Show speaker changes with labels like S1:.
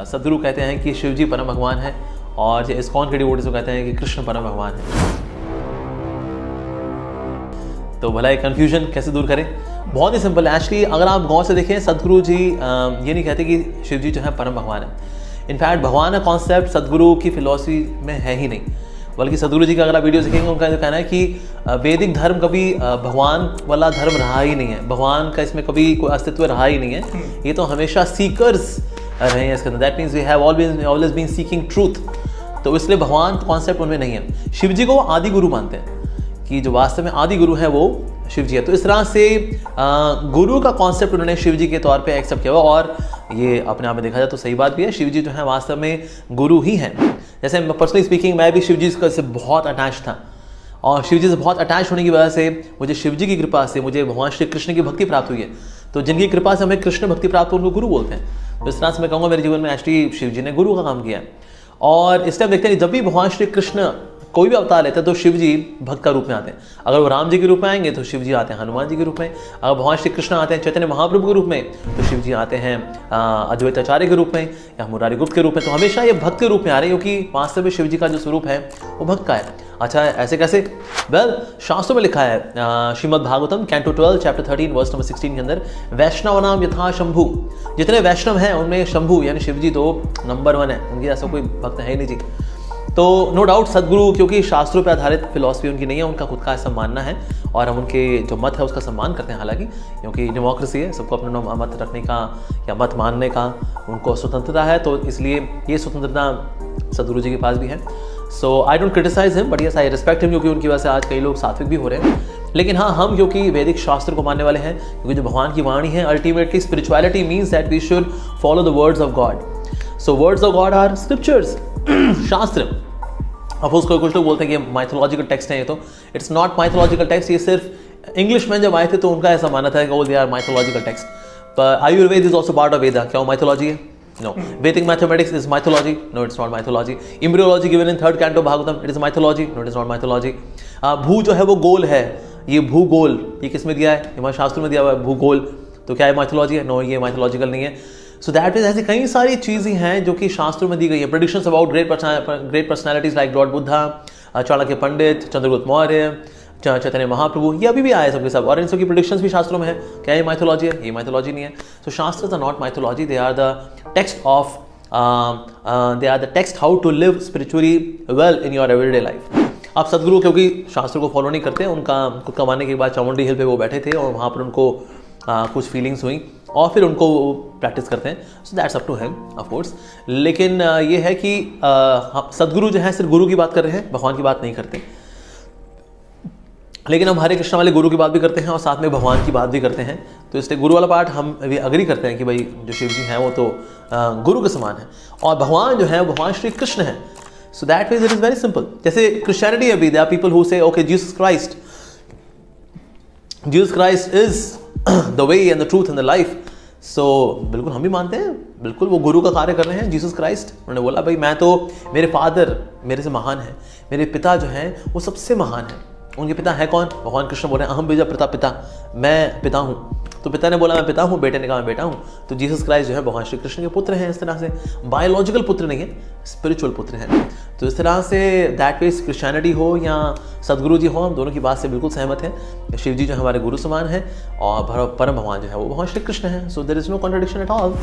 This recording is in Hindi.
S1: सदगुरु कहते हैं कि शिव जी परम भगवान है, और इस्कॉन के डिवोटीज कहते हैं कि कृष्ण परम भगवान है। तो भला ये कन्फ्यूजन कैसे दूर करें? बहुत ही सिंपल है एक्चुअली। अगर आप गौर से देखें, सदगुरु जी ये नहीं कहते कि शिव जी जो है परम भगवान है। इनफैक्ट भगवान का कॉन्सेप्ट सदगुरु की फिलॉसफी में है ही नहीं, बल्कि सदगुरु जी का अगर आप वीडियो देखेंगे उनका जो कहना है कि वैदिक धर्म कभी भगवान वाला धर्म रहा ही नहीं है, भगवान का इसमें कभी कोई अस्तित्व रहा ही नहीं है, ये तो हमेशा सीकर्स रहे हैं इसके अंदर। That means we have always been seeking truth. तो इसलिए भगवान का कॉन्सेप्ट उनमें नहीं है। शिव जी को वो आदि गुरु मानते हैं कि जो वास्तव में आदि गुरु है वो शिव जी है। तो इस तरह से गुरु का कॉन्सेप्ट उन्होंने शिव जी के तौर पे एक्सेप्ट किया हुआ, और ये अपने आप में देखा जाए तो सही बात भी है। शिव जी जो है वास्तव में गुरु ही हैं। जैसे पर्सनली स्पीकिंग मैं भी शिव जी से बहुत अटैच था, और शिव जी से बहुत अटैच होने की वजह से मुझे शिव जी की कृपा से मुझे भगवान श्री कृष्ण की भक्ति प्राप्त हुई है। तो जिनकी कृपा से हमें कृष्ण भक्ति प्राप्त हो उनको गुरु बोलते हैं। तो इस तरह से मैं कहूँगा मेरे जीवन में एक्चुअली शिव जी ने गुरु का काम किया है। और इस टाइम देखते हैं जब भी भगवान श्री कृष्ण कोई भी अवतार लेते हैं तो शिव जी भक्त का रूप में आते हैं। अगर वो राम जी के रूप में आएंगे तो शिव जी आते हैं हनुमान जी के रूप में। अगर भगवान श्री कृष्ण आते हैं चैतन्य महाप्रभु के रूप में तो शिव जी आते हैं अद्वैत आचार्य के रूप में या मुरारी गुप्त के रूप में। तो हमेशा ये भक्त के रूप में आ रहे हैं, क्योंकि वास्तव में शिव जी का जो स्वरूप है वो भक्त का है। अच्छा, ऐसे कैसे? वेल, शास्त्रों में लिखा है Shrimad Bhagavatam canto 12 chapter 13 verse number 16 के अंदर, वैष्णव नाम यथा शंभु। जितने वैष्णव हैं उनमें शंभु यानी शिव जी तो नंबर 1 है, उनकी ऐसा कोई भक्त है ही नहीं जी। तो नो डाउट सदगुरु, क्योंकि शास्त्रों पर आधारित फिलॉसफी उनकी नहीं है, उनका खुद का ऐसा मानना है, और हम उनके जो मत है उसका सम्मान करते हैं। हालांकि क्योंकि डेमोक्रेसी है, सबको अपना मत रखने का या मत मानने का उनको स्वतंत्रता है, तो इसलिए ये स्वतंत्रता सदगुरु जी के पास भी है। So I don't criticise him, but yes I respect him, क्योंकि उनकी वजह से आज कई लोग सात्विक भी हो रहे हैं। लेकिन हाँ, हम क्योंकि वैदिक शास्त्र को मानने वाले हैं, क्योंकि जो भगवान की वाणी है, ultimately spirituality means that we should follow the words of God. So words of God are scriptures, shastra. Of course कुछ लोग बोलते हैं कि माइथोलॉजिकल टेक्स्ट है, ये तो इट्स नॉट माइथोलॉजिकल टेक्स्ट। ये सिर्फ इंग्लिश में जब आए थे तो उनका ऐसा मानना था कि दे आर माइथोलॉजिकल टेक्स्ट। पर Ayurveda is also part of Veda. क्या वो माइथोलॉजी है? No. Vedic mathematics is mythology? No, it's not mythology. Embryology given in 3rd canto Bhagavatam, it is mythology? No, it is not mythology. भू जो है वो गोल है, ये भूगोल, ये किसमें दिया है? हमारे शास्त्र में दिया हुआ है भूगोल। तो क्या है माइथोलॉजी है? नो, ये माइथोलॉजिकल नहीं है। सो दैट इज, ऐसी कई सारी चीज़ें हैं जो कि शास्त्रों में दी गई है। Predictions about great personalities like Lord Buddha, Chanakya Pandit, Chandragupta Maurya, Chaitanya Mahaprabhu, ये अभी भी आए सबके सब, और इन सबकी प्रेडिक्शंस भी शास्त्रों में है। क्या ये माइथोलॉजी है? ये माइथोलॉजी नहीं है। So shastra are not mythology, they are the text of they are the text how to live spiritually well in your everyday life. आप सदगुरु क्योंकि शास्त्र को फॉलो नहीं करते, उनका खुद का मानने के बाद चामुंडी हिल पे वो बैठे थे और वहाँ पर उनको कुछ फीलिंग्स हुई और फिर उनको प्रैक्टिस करते हैं। So that's up to him of course. लेकिन ये है कि सदगुरु जो है सिर्फ गुरु की बात कर रहे हैं, भगवान की बात नहीं करते। लेकिन हम हरे कृष्ण वाले गुरु की बात भी करते हैं और साथ में भगवान की बात भी करते हैं। तो इसलिए गुरु वाला पार्ट हम भी अग्री करते हैं कि भाई जो शिव जी हैं वो तो गुरु के समान है, और भगवान जो है भगवान श्री कृष्ण है। So that means it is very simple. जैसे क्रिश्चियनिटी अभी they are people who say okay Jesus Christ is the way and the truth and the life. So बिल्कुल हम भी मानते हैं, बिल्कुल वो गुरु का कार्य कर रहे हैं जीसस क्राइस्ट। उन्होंने बोला भाई मैं तो, मेरे फादर मेरे से महान है, मेरे पिता जो हैं वो सबसे महान है। उनके पिता है कौन? भगवान कृष्ण बोले अहम बीजा पिता, मैं पिता हूँ। तो पिता ने बोला मैं पिता हूँ, बेटे ने कहा मैं बेटा हूँ। तो जीसस क्राइस्ट जो है भगवान श्री कृष्ण के पुत्र हैं। इस तरह से बायोलॉजिकल पुत्र नहीं है, स्पिरिचुअल पुत्र हैं। तो इस तरह से दैट वे क्रिश्चियनिटी हो या सदगुरु जी हो, हम दोनों की बात से बिल्कुल सहमत हैं। शिव जी जो हमारे गुरु समान है और परम भगवान जो है वो भगवान श्री कृष्ण है। So there is no contradiction at all.